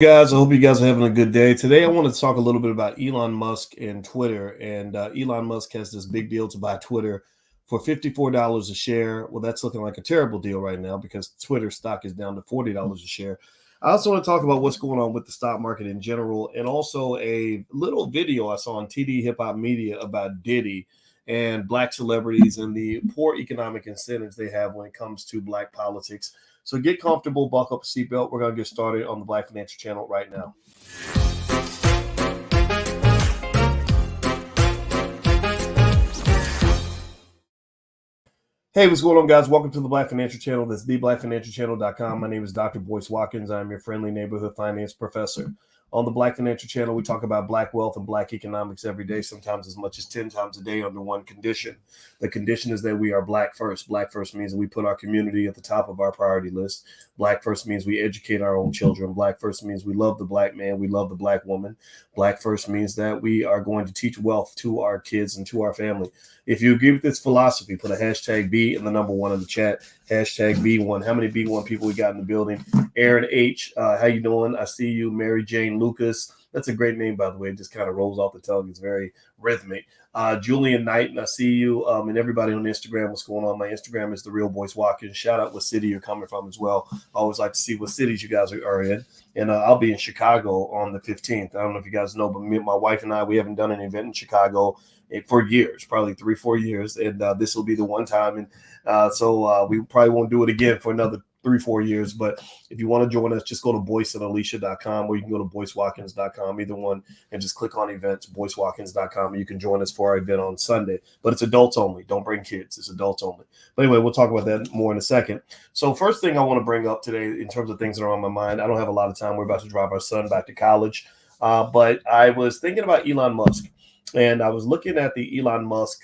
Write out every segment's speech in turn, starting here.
Guys, I hope you guys are having a good day. Today, I want to talk a little bit about Elon Musk and Twitter. And Elon Musk has this big deal to buy Twitter for $54 a share. Well, that's looking like a terrible deal right now because Twitter stock is down to $40 a share. I also want to talk about what's going on with the stock market in general, and also a little video I saw on TD Hip Hop Media about Diddy and black celebrities and the poor economic incentives they have when it comes to black politics. So get comfortable, buckle up a seatbelt. We're going to get started on the Black Financial Channel right now. Hey, what's going on, guys? Welcome to the Black Financial Channel. That's theblackfinancialchannel.com. My name is Dr. Boyce Watkins. I'm your friendly neighborhood finance professor. On the Black Financial Channel, we talk about black wealth and black economics every day, sometimes as much as 10 times a day under one condition. The condition is that we are black first. Black first means that we put our community at the top of our priority list. Black first means we educate our own children. Black first means we love the black man. We love the black woman. Black first means that we are going to teach wealth to our kids and to our family. If you agree with this philosophy, put a hashtag B and the number one in the chat. Hashtag B1. How many B1 people we got in the building? Aaron H. How you doing? I see you. Mary Jane Lucas. That's a great name, by the way. It just kind of rolls off the tongue. It's very rhythmic. Julian Knight, and I see you. And everybody on Instagram, what's going on? My Instagram is The Real Boyce Watkins. Shout out what city you're coming from as well. I always like to see what cities you guys are in. And I'll be in Chicago on the 15th. I don't know if you guys know, but me, my wife and I, we haven't done an event in Chicago for years, probably 3-4 years. And this will be the one time. And so we probably won't do it again for another 3-4 years. But if you want to join us, just go to boyceandalicia.com, or you can go to boycewatkins.com, either one, and just click on events, boycewatkins.com, and you can join us for our event on Sunday. But it's adults only. Don't bring kids. It's adults only. But anyway, we'll talk about that more in a second. So first thing I want to bring up today in terms of things that are on my mind, I don't have a lot of time. We're about to drive our son back to college. But I was thinking about Elon Musk, and I was looking at the Elon Musk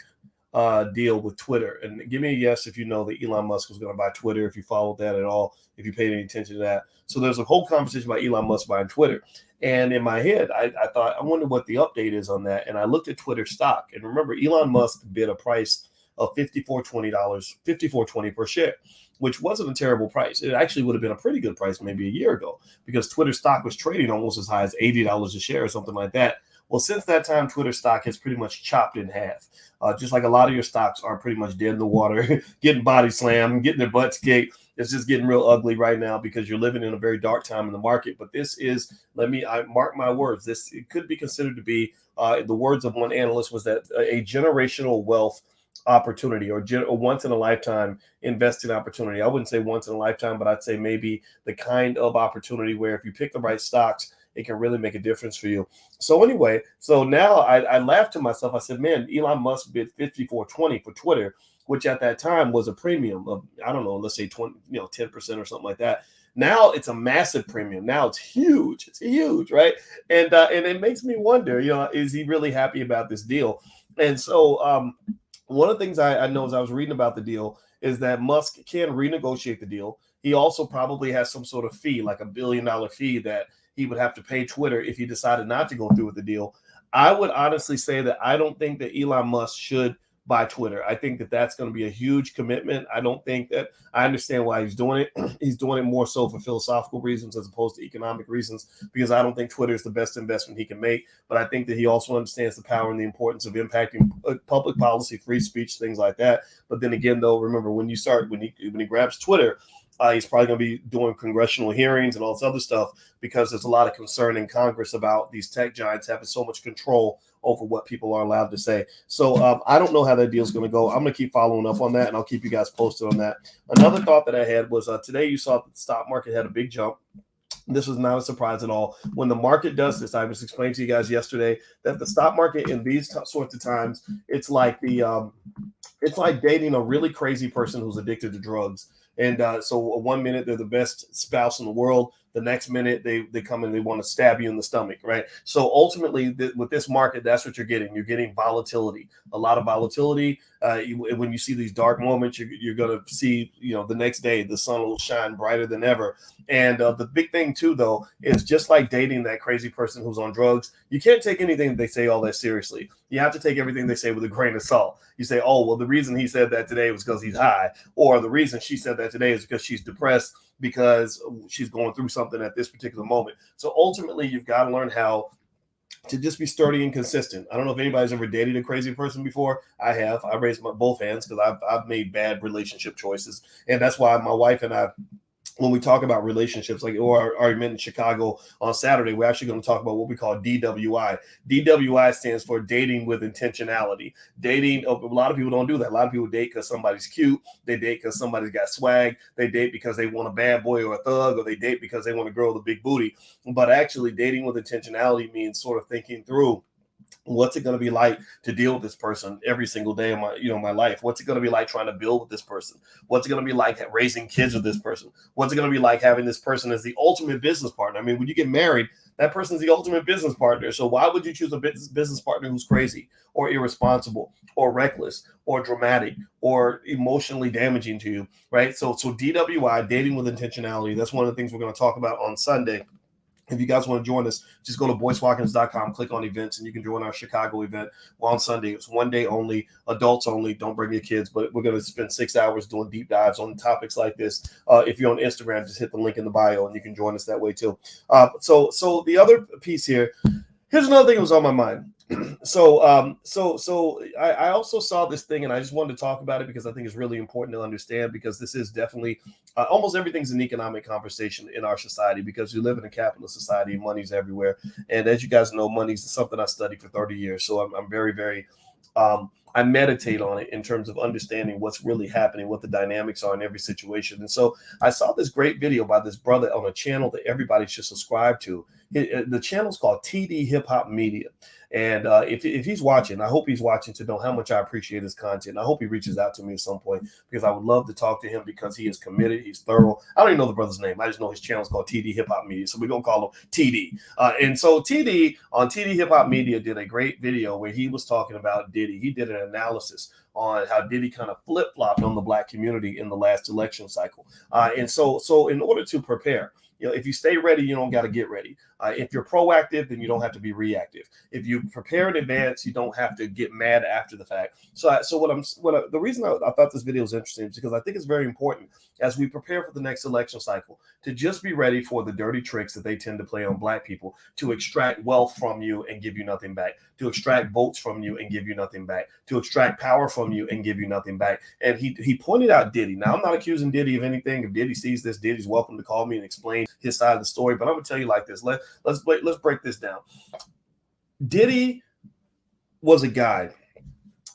deal with Twitter. And give me a yes if you know that Elon Musk was going to buy Twitter, if you followed that at all, if you paid any attention to that. So there's a whole conversation about Elon Musk buying Twitter. And in my head, I thought, I wonder what the update is on that. And I looked at Twitter stock. And remember, Elon Musk bid a price of $54.20 per share, which wasn't a terrible price. It actually would have been a pretty good price maybe a year ago, because Twitter stock was trading almost as high as $80 a share or something like that. Well, since that time, Twitter stock has pretty much chopped in half. Just like a lot of your stocks are pretty much dead in the water, getting body slammed, getting their butts kicked. It's just getting real ugly right now because you're living in a very dark time in the market. But this is, I mark my words, this it could be considered to be, the words of one analyst was that a generational wealth opportunity, or once in a lifetime investing opportunity. I wouldn't say once in a lifetime, but I'd say maybe the kind of opportunity where if you pick the right stocks, it can really make a difference for you. So anyway, so now I laughed to myself. I said, man, Elon Musk bid $54.20 for Twitter, which at that time was a premium of, I don't know, let's say 20, 10% or something like that. Now it's a massive premium. Now it's huge. It's huge, right? And it makes me wonder, is he really happy about this deal? And so one of the things I know as I was reading about the deal is that Musk can renegotiate the deal. He also probably has some sort of fee, like $1 billion fee that he would have to pay Twitter if he decided not to go through with the deal. I would honestly say that I don't think that Elon Musk should buy Twitter. I think that that's going to be a huge commitment. I don't think that, I understand why he's doing it. He's doing it more so for philosophical reasons as opposed to economic reasons, because I don't think Twitter is the best investment he can make. But I think that he also understands the power and the importance of impacting public policy, free speech, things like that. But then again, though, remember when he grabs Twitter, he's probably going to be doing congressional hearings and all this other stuff, because there's a lot of concern in Congress about these tech giants having so much control over what people are allowed to say. So I don't know how that deal is going to go. I'm going to keep following up on that, and I'll keep you guys posted on that. Another thought that I had was today you saw that the stock market had a big jump. This was not a surprise at all. When the market does this, I was explaining to you guys yesterday that the stock market in these sorts of times, it's like it's like dating a really crazy person who's addicted to drugs. And so one minute they're the best spouse in the world. The next minute they come and they want to stab you in the stomach, right? So ultimately with this market, that's what you're getting. You're getting volatility, a lot of volatility. When you see these dark moments, you're going to see, the next day the sun will shine brighter than ever. And the big thing too, though, is just like dating that crazy person who's on drugs, you can't take anything they say all that seriously. You have to take everything they say with a grain of salt. You say, oh, well, the reason he said that today was because he's high, or the reason she said that today is because she's depressed, because she's going through something at this particular moment. So ultimately, you've got to learn how to just be sturdy and consistent. I don't know if anybody's ever dated a crazy person before. I have. I raised both hands because I've made bad relationship choices, and that's why my wife and I, when we talk about relationships, like our argument in Chicago on Saturday, we're actually going to talk about what we call DWI. DWI stands for dating with intentionality. Dating, a lot of people don't do that. A lot of people date because somebody's cute. They date because somebody's got swag. They date because they want a bad boy or a thug, or they date because they want a girl with a big booty. But actually, dating with intentionality means sort of thinking through, what's it going to be like to deal with this person every single day of my life? What's it going to be like trying to build with this person? What's it going to be like raising kids with this person? What's it going to be like having this person as the ultimate business partner? I mean, when you get married, that person's the ultimate business partner. So why would you choose a business partner who's crazy or irresponsible or reckless or dramatic or emotionally damaging to you, right? So DWI, dating with intentionality, that's one of the things we're going to talk about on Sunday. If you guys want to join us, just go to boycewatkins.com, click on events, and you can join our Chicago event on Sunday. It's one day only, adults only. Don't bring your kids, but we're going to spend 6 hours doing deep dives on topics like this. If you're on Instagram, just hit the link in the bio, and you can join us that way too. So the other piece here, here's another thing that was on my mind. So I also saw this thing, and I just wanted to talk about it because I think it's really important to understand, because this is definitely almost everything's an economic conversation in our society, because we live in a capitalist society and money's everywhere. And as you guys know, money's something I studied for 30 years. So I'm very, very I meditate on it in terms of understanding what's really happening, what the dynamics are in every situation. And so I saw this great video by this brother on a channel that everybody should subscribe to. The channel's called TD Hip Hop Media. And if he's watching, I hope he's watching to know how much I appreciate his content. I hope he reaches out to me at some point, because I would love to talk to him, because he is committed. He's thorough. I don't even know the brother's name. I just know his channel's called TD Hip Hop Media. So we're going to call him TD. And so TD on TD Hip Hop Media did a great video where he was talking about Diddy. He did an analysis on how Diddy kind of flip-flopped on the black community in the last election cycle. And so in order to prepare, if you stay ready, you don't got to get ready. If you're proactive, then you don't have to be reactive. If you prepare in advance, you don't have to get mad after the fact. So the reason I thought this video was interesting is because I think it's very important as we prepare for the next election cycle to just be ready for the dirty tricks that they tend to play on black people, to extract wealth from you and give you nothing back, to extract votes from you and give you nothing back, to extract power from you and give you nothing back. And he pointed out Diddy. Now, I'm not accusing Diddy of anything. If Diddy sees this, Diddy's welcome to call me and explain his side of the story. But I'm gonna tell you like this. Let's break this down. Diddy was a guy,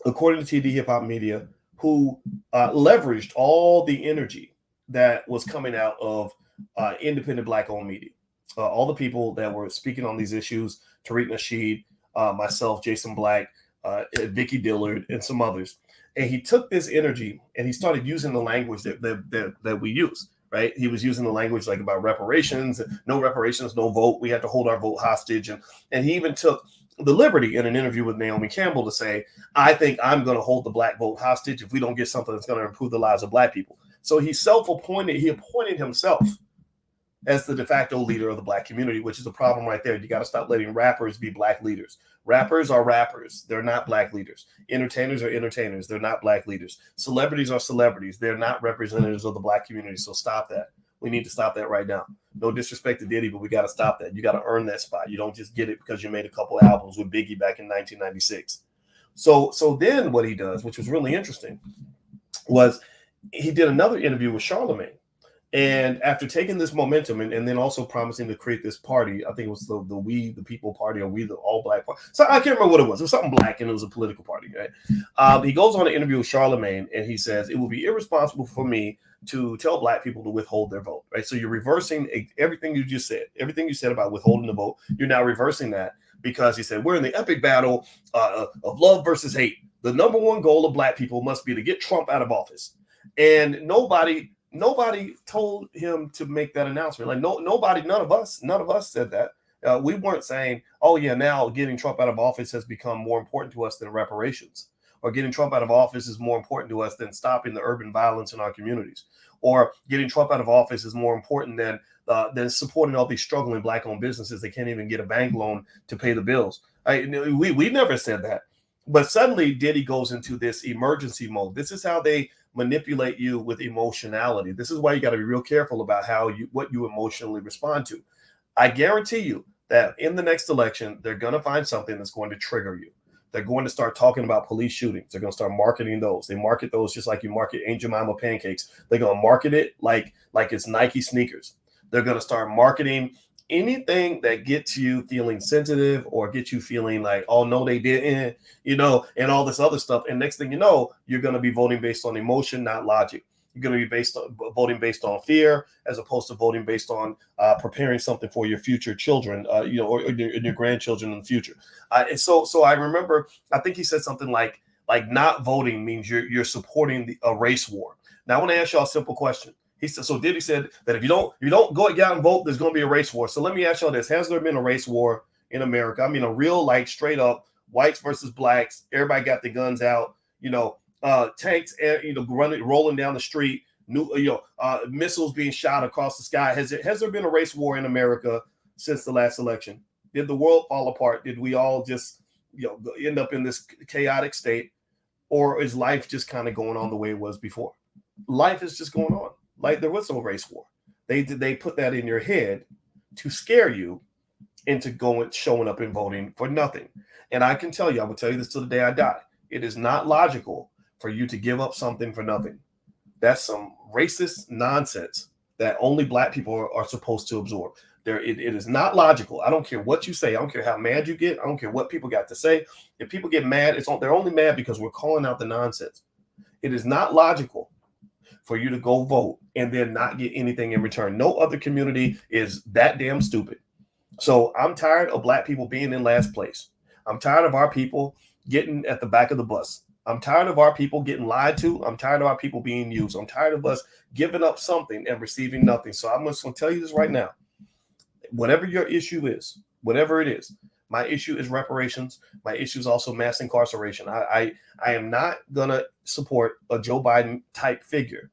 according to TD Hip Hop Media, who leveraged all the energy that was coming out of independent black-owned media. All the people that were speaking on these issues, Tariq Nasheed, myself, Jason Black, Vicky Dillard, and some others. And he took this energy and he started using the language that we use. Right, he was using the language like about reparations, no vote. We have to hold our vote hostage, and he even took the liberty in an interview with Naomi Campbell to say, "I think I'm going to hold the black vote hostage if we don't get something that's going to improve the lives of black people." So he appointed himself as the de facto leader of the black community, which is a problem right there. You got to stop letting rappers be black leaders. Rappers are rappers. They're not black leaders. Entertainers are entertainers. They're not black leaders. Celebrities are celebrities. They're not representatives of the black community. So stop that. We need to stop that right now. No disrespect to Diddy, but we got to stop that. You got to earn that spot. You don't just get it because you made a couple albums with Biggie back in 1996. So then what he does, which was really interesting, was he did another interview with Charlemagne. And after taking this momentum and then also promising to create this party, I think it was the We the People Party, or We the All Black Party. So I can't remember what it was. It was something black and it was a political party, right? He goes on an interview with Charlemagne and he says, "It will be irresponsible for me to tell black people to withhold their vote," right? So you're reversing everything you just said, everything you said about withholding the vote. You're now reversing that, because he said, "We're in the epic battle of love versus hate. The number one goal of black people must be to get Trump out of office." And nobody told him to make that announcement. Like none of us said that. We weren't saying, "Oh yeah, now getting Trump out of office has become more important to us than reparations," or "Getting Trump out of office is more important to us than stopping the urban violence in our communities," or "Getting Trump out of office is more important than supporting all these struggling black-owned businesses that can't even get a bank loan to pay the bills." We never said that. But suddenly Diddy goes into this emergency mode. This is how they manipulate you with emotionality. This is why you got to be real careful about what you emotionally respond to. I guarantee you that in the next election, they're going to find something that's going to trigger you. They're going to start talking about police shootings. They're going to start marketing those. They market those just like you market Aunt Jemima pancakes. They're going to market it like it's Nike sneakers. They're going to start marketing anything that gets you feeling sensitive or gets you feeling like, oh, no, they didn't, and all this other stuff. And next thing you know, you're going to be voting based on emotion, not logic. You're going to be voting based on fear as opposed to voting based on preparing something for your future children, or your grandchildren in the future. And so I remember, I think he said something like not voting means you're supporting a race war. Now, I want to ask y'all a simple question. He said, so Diddy said that if you don't go out and vote, there's going to be a race war. So let me ask y'all this. Has there been a race war in America? I mean, a real, straight up whites versus blacks. Everybody got the guns out, tanks, rolling down the street, missiles being shot across the sky. Has there been a race war in America since the last election? Did the world fall apart? Did we all just, end up in this chaotic state? Or is life just kind of going on the way it was before? Life is just going on. Like there was no race war. They put that in your head to scare you into showing up and voting for nothing. And I can tell you, I will tell you this till the day I die. It is not logical for you to give up something for nothing. That's some racist nonsense that only black people are supposed to absorb. It is not logical. I don't care what you say. I don't care how mad you get. I don't care what people got to say. If people get mad, they're only mad because we're calling out the nonsense. It is not logical for you to go vote and then not get anything in return. No other community is that damn stupid. So I'm tired of black people being in last place. I'm tired of our people getting at the back of the bus. I'm tired of our people getting lied to. I'm tired of our people being used. I'm tired of us giving up something and receiving nothing. So I'm just going to tell you this right now. Whatever your issue is, whatever it is, my issue is reparations. My issue is also mass incarceration. I am not going to support a Joe Biden type figure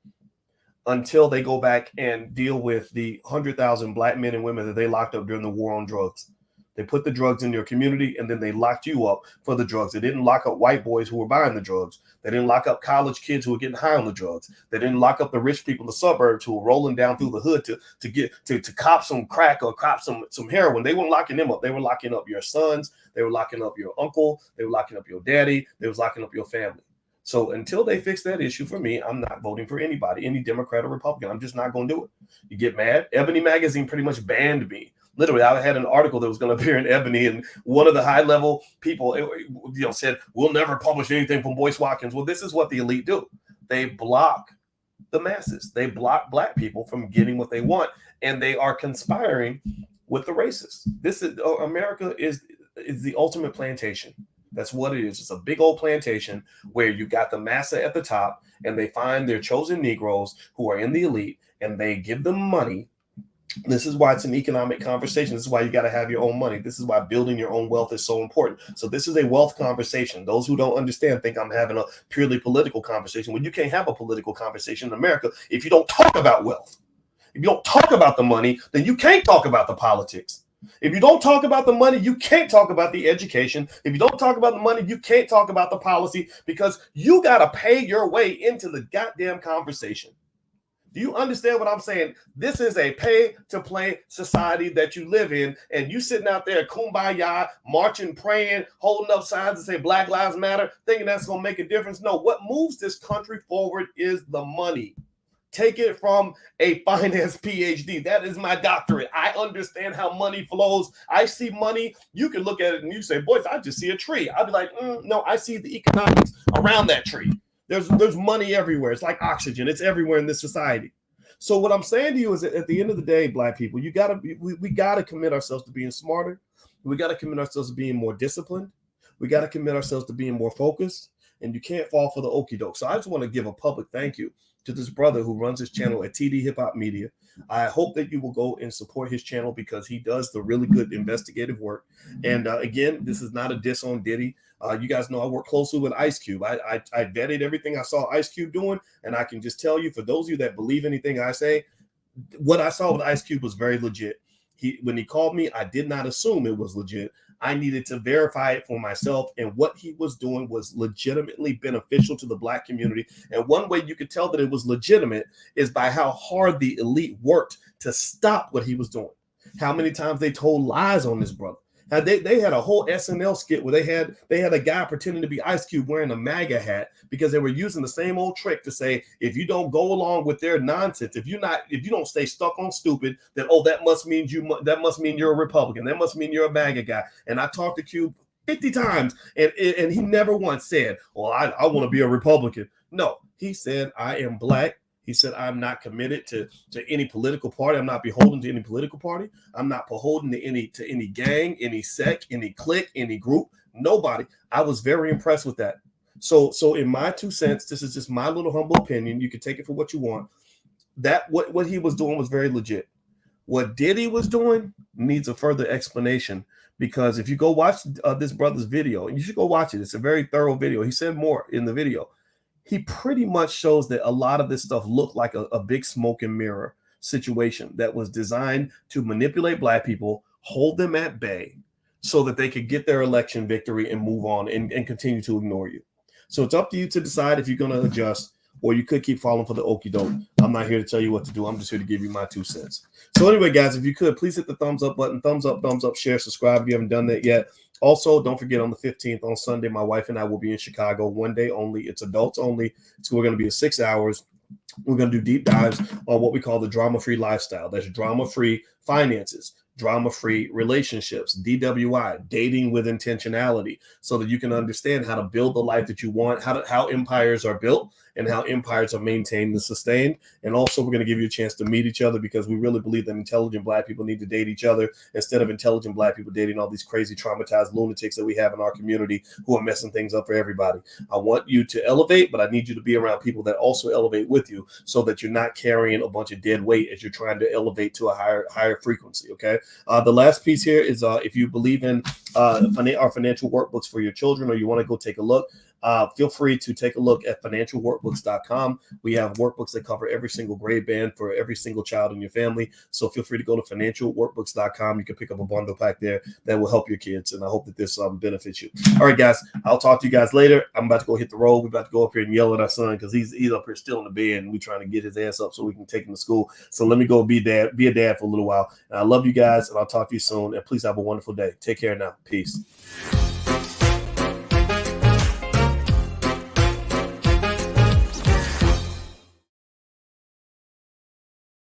until they go back and deal with the 100,000 black men and women that they locked up during the war on drugs. They put the drugs in your community and then they locked you up for the drugs. They didn't lock up white boys who were buying the drugs. They didn't lock up college kids who were getting high on the drugs. They didn't lock up the rich people in the suburbs who were rolling down through the hood to cop some crack or cop some heroin. They weren't locking them up. They were locking up your sons. They were locking up your uncle. They were locking up your daddy. They was locking up your family. So until they fix that issue for me, I'm not voting for anybody, any Democrat or Republican. I'm just not going to do it. You get mad. Ebony Magazine pretty much banned me. Literally, I had an article that was going to appear in Ebony, and one of the high-level people, said, we'll never publish anything from Boyce Watkins. Well, this is what the elite do. They block the masses. They block black people from getting what they want, and they are conspiring with the racists. America is the ultimate plantation. That's what it is. It's a big old plantation where you got the massa at the top, and they find their chosen Negroes who are in the elite, and they give them money. This is why it's an economic conversation. This is why you got to have your own money. This is why building your own wealth is so important. So this is a wealth conversation. Those who don't understand think I'm having a purely political conversation. When you can't have a political conversation in America if you don't talk about wealth. If you don't talk about the money, then you can't talk about the politics. If you don't talk about the money, you can't talk about the education. If you don't talk about the money, you can't talk about the policy, because you got to pay your way into the goddamn conversation. Do you understand what I'm saying? This is a pay-to-play society that you live in, and you sitting out there kumbaya, marching, praying, holding up signs that say Black Lives Matter, thinking that's going to make a difference. No, what moves this country forward is the money. Take it from a finance PhD. That is my doctorate. I understand how money flows. I see money. You can look at it and you say, boys, I just see a tree. I'll be like, no, I see the economics around that tree. There's money everywhere. It's like oxygen. It's everywhere in this society. So what I'm saying to you is that at the end of the day, black people, we gotta commit ourselves to being smarter. We got to commit ourselves to being more disciplined. We got to commit ourselves to being more focused. And you can't fall for the okie doke. So I just want to give a public thank you to this brother who runs his channel at TD Hip Hop Media. I hope that you will go and support his channel because he does the really good investigative work. And again, this is not a diss on Diddy. You guys know I work closely with Ice Cube. I vetted everything I saw Ice Cube doing, and I can just tell you, for those of you that believe anything I say, what I saw with Ice Cube was very legit. When he called me, I did not assume it was legit. I needed to verify it for myself. And what he was doing was legitimately beneficial to the Black community. And one way you could tell that it was legitimate is by how hard the elite worked to stop what he was doing. How many times they told lies on this brother. They had a whole SNL skit where they had a guy pretending to be Ice Cube wearing a MAGA hat because they were using the same old trick to say, if you don't go along with their nonsense, if you don't stay stuck on stupid, then that must mean you're a Republican. That must mean you're a MAGA guy. And I talked to Cube 50 times, and he never once said, well, I want to be a Republican. No, he said, I am Black. He said, I'm not committed to any political party. I'm not beholden to any political party. I'm not beholden to any gang, any sect, any clique, any group, nobody. I was very impressed with that. So in my 2 cents, this is just my little humble opinion. You can take it for what you want. That what he was doing was very legit. What Diddy was doing needs a further explanation, because if you go watch this brother's video, and you should go watch it, it's a very thorough video. He said more in the video. He pretty much shows that a lot of this stuff looked like a big smoke and mirror situation that was designed to manipulate Black people, hold them at bay so that they could get their election victory and move on and continue to ignore you. So it's up to you to decide if you're going to adjust, or you could keep falling for the okie doke. I'm not here to tell you what to do. I'm just here to give you my 2 cents. So anyway, guys, if you could, please hit the thumbs up button, thumbs up, share, subscribe if you haven't done that yet. Also, don't forget, on the 15th, on Sunday, my wife and I will be in Chicago, one day only. It's adults only. So we're going to be at 6 hours. We're going to do deep dives on what we call the drama-free lifestyle. That's drama-free finances, drama-free relationships, DWI, dating with intentionality, so that you can understand how to build the life that you want, how empires are built and how empires are maintained and sustained. And also, we're going to give you a chance to meet each other, because we really believe that intelligent Black people need to date each other instead of intelligent Black people dating all these crazy traumatized lunatics that we have in our community who are messing things up for everybody. I want you to elevate, but I need you to be around people that also elevate with you, so that you're not carrying a bunch of dead weight as you're trying to elevate to a higher frequency. Okay. The last piece here is if you believe in our financial workbooks for your children, or you want to go take a look, feel free to take a look at financialworkbooks.com. We have workbooks that cover every single grade band for every single child in your family. So feel free to go to financialworkbooks.com. You can pick up a bundle pack there that will help your kids. And I hope that this benefits you. All right, guys, I'll talk to you guys later. I'm about to go hit the road. We're about to go up here and yell at our son because he's up here still in the bed, and we're trying to get his ass up so we can take him to school. So let me go be a dad for a little while. And I love you guys, and I'll talk to you soon. And please have a wonderful day. Take care now. Peace.